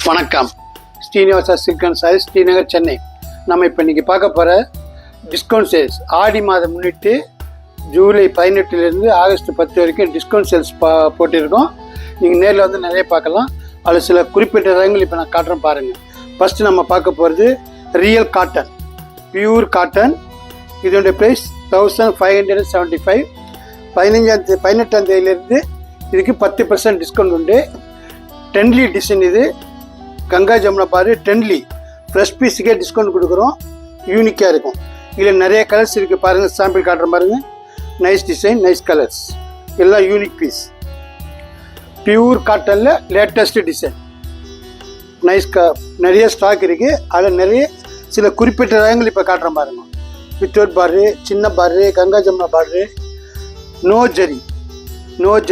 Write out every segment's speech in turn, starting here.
வணக்கம். Srinivasa silk and sarees, Srinagar, Chennai. நம்ம இப்போ இன்றைக்கி பார்க்க போகிற டிஸ்கவுண்ட் சேல்ஸ், ஆடி மாதம் முன்னிட்டு ஜூலை 18 ஆகஸ்ட் 10 வரைக்கும் டிஸ்கவுண்ட் சேல்ஸ் போட்டிருக்கோம். நீங்கள் நேரில் வந்து நிறைய பார்க்கலாம். அதில் சில குறிப்பிட்ட ரகங்கள் இப்போ நான் காட்டுறேன் பாருங்கள். ஃபஸ்ட்டு நம்ம பார்க்க போகிறது ரியல் காட்டன், பியூர் காட்டன். இதோடைய ப்ரைஸ் 1575. 18ஆம் தேதியிலேருந்து இதுக்கு 10% டிஸ்கவுண்ட் உண்டு. டென்லி டிசைன், இது கங்கா ஜமுனா பாரு டென்லி ஃப்ரெஷ் பீஸுக்கே டிஸ்கவுண்ட் கொடுக்குறோம். யூனிக்காக இருக்கும். இதில் நிறைய கலர்ஸ் இருக்குது பாருங்கள். சாம்பிள் காட்டுறேன் பாருங்கள். நைஸ் டிசைன், நைஸ் கலர்ஸ், எல்லாம் யூனிக் பீஸ். பியூர் காட்டனில் லேட்டஸ்ட் டிசைன், நைஸ் நிறைய ஸ்டாக் இருக்குது. அதில் நிறைய சில குறிப்பிட்ட ரகங்கள் இப்போ காட்டுறேன் பாருங்கள். வித்தவுட் பாரு, சின்ன பாரு, கங்கா ஜமுனா பாரு, நோ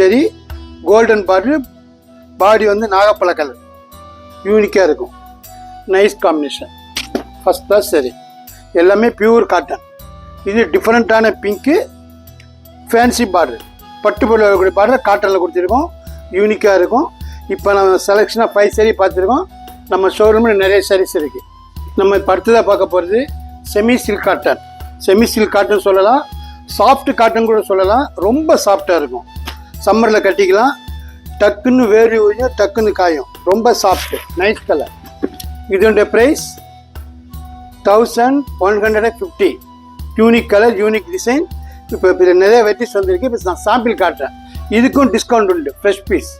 ஜரி, கோல்டன் பாரு, பாடி வந்து நாகப்பழ கலர், யூனிக்காக இருக்கும். Nice combination, first class. சரி, எல்லாமே பியூர் காட்டன். இது டிஃப்ரெண்ட்டான பிங்க்கு, ஃபேன்சி பார்டர், பட்டு போல வரக்கூடிய பார்டர் காட்டனில் கொடுத்துருக்கோம். யூனிக்காக இருக்கும். இப்போ நம்ம செலெக்ஷனாக 5 சாரீ பார்த்துருக்கோம். நம்ம ஷோரூமில் நிறைய சாரீஸ் இருக்குது. நம்ம இப்போ அடுத்ததாக பார்க்க போகிறது semi silk cotton. Semi silk cotton சொல்லலாம், சாஃப்ட் காட்டன் கூட சொல்லலாம். ரொம்ப சாஃப்டாக இருக்கும். சம்மரில் கட்டிக்கலாம். டக்குன்னு வேறு ஊழியும், டக்குன்னு காயும். ரொம்ப சாஃப்ட், நைஸ் கலர். இதோடைய price 1150. Unique colour, unique design. இப்போ நிறைய வெரைட்டிஸ் வந்திருக்கு. இப்போ நான் சாம்பிள் காட்டுறேன். இதுக்கும் டிஸ்கவுண்ட் உண்டு. Fresh piece,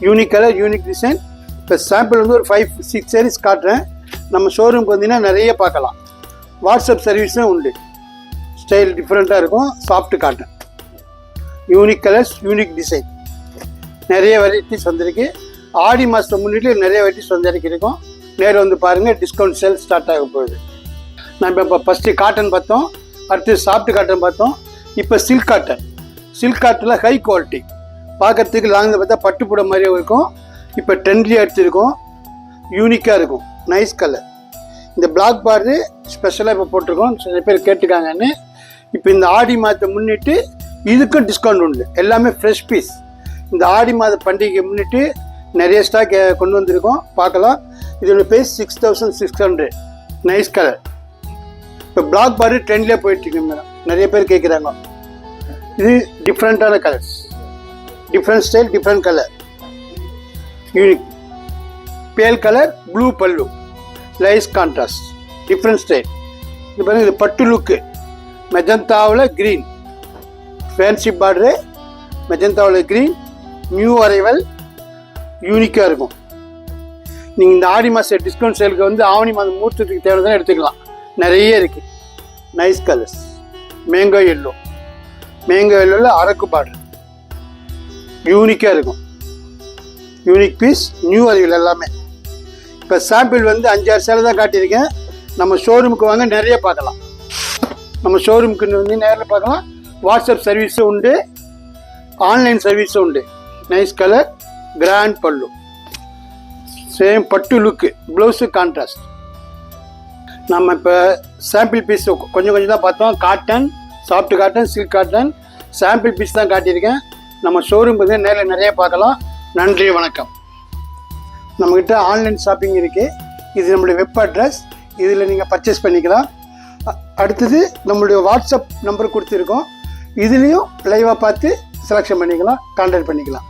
unique colour, unique design. இப்போ சாம்பிள் வந்து ஒரு 5-6 சாரீஸ் காட்டுறேன். நம்ம ஷோரூமுக்கு வந்தீங்கன்னா நிறைய பார்க்கலாம். வாட்ஸ்அப் சர்வீஸும் உண்டு. ஸ்டைல் டிஃப்ரெண்ட்டாக இருக்கும். Soft cotton, unique colours, unique design. நிறைய வெரைட்டிஸ் வந்திருக்கு. ஆடி மாதத்தை முன்னிட்டு நிறைய வெரைட்டிஸ் வந்திருக்கும். நேரில் வந்து பாருங்கள். டிஸ்கவுண்ட் சேல் ஸ்டார்ட் ஆக போகுது. நம்ம இப்போ ஃபஸ்ட்டு காட்டன் பார்த்தோம், அடுத்து சாஃப்ட் காட்டன் பார்த்தோம். இப்போ சில்க் காட்டன். சில்க் காட்டனில் ஹை குவாலிட்டி, பார்க்குறதுக்கு லாங்கில் பார்த்தா பட்டு புடவை மாதிரியே இருக்கும். இப்போ ட்ரெண்ட்லி எடுத்துருக்கோம். யூனிக்காக இருக்கும். Nice colour. இந்த பிளாக் பார்டரு ஸ்பெஷலாக இப்போ போட்டிருக்கோம். சில பேர் கேட்டுக்காங்கன்னு. இப்போ இந்த ஆடி மாதத்தை முன்னிட்டு இதுக்கும் டிஸ்கவுண்ட் உண்டு. எல்லாமே ஃப்ரெஷ் பீஸ். இந்த ஆடி மாத பண்டிகையை முன்னிட்டு நிறைய ஸ்டாக் கொண்டு வந்திருக்கோம். பார்க்கலாம். இதோட ப்ரைஸ் 6600. Nice colour. இப்போ பிளாக் பார்டர் ட்ரெண்ட்லேயே போயிட்டுருக்கு மேடம். நிறைய பேர் கேட்குறாங்க. இது டிஃப்ரெண்ட்டான colours, different style, different colour, unique. Pale colour, blue பல்லு, லைஸ் கான்ட்ராஸ்ட், டிஃப்ரெண்ட் ஸ்டைல். இது பாருங்கள். இது பட்டு லுக்கு, மெஜந்தாவில் க்ரீன், ஃபேன்சி பார்டரு, மெஜந்தாவில் க்ரீன், நியூ அரைவல், யூனிக்காக இருக்கும். நீங்கள் இந்த ஆடி மாத டிஸ்கவுண்ட் சேலுக்கு வந்து ஆவணி மாதம் மூர்த்தத்துக்கு தேவைதான் எடுத்துக்கலாம். நிறைய இருக்குது. Nice colours. மேங்கோ எல்லோவில் அரக்கு பார்டர், யூனிக்காக இருக்கும். யூனிக் பீஸ், நியூ அரைவல் எல்லாமே. இப்போ சாம்பிள் வந்து 5-6 சேலை தான் காட்டியிருக்கேன். நம்ம ஷோரூமுக்கு வாங்க, நிறைய பார்க்கலாம். நம்ம ஷோரூமுக்கு வந்து நேரில் பார்க்கலாம். வாட்ஸ்அப் சர்வீஸும் உண்டு, ஆன்லைன் சர்வீஸும் உண்டு. நைஸ் கலர், கிராண்ட் பல்லு, சேம் பட்டு லுக்கு, ப்ளவுஸு கான்ட்ராஸ்ட். நம்ம இப்போ சாம்பிள் பீஸ் கொஞ்சம் தான் பார்த்தோம். Cotton, soft cotton, silk cotton, sample piece தான் காட்டியிருக்கேன். நம்ம ஷோரூம் வந்து நேரில் நிறைய பார்க்கலாம். நன்றி, வணக்கம். நம்மக்கிட்ட ஆன்லைன் ஷாப்பிங் இருக்குது. இது நம்மளுடைய வெப் அட்ரஸ். இதில் நீங்கள் பர்ச்சேஸ் பண்ணிக்கலாம். அடுத்தது நம்மளுடைய வாட்ஸ்அப் நம்பர் கொடுத்துருக்கோம். இதுலேயும் லைவாக பார்த்து செலெக்ஷன் பண்ணிக்கலாம், கான்டாக்ட் பண்ணிக்கலாம்.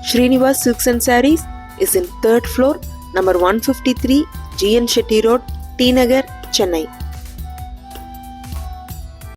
Srinivas Silks and Sarees is in 3rd floor, number 153, GN Shetty Road, T Nagar, Chennai.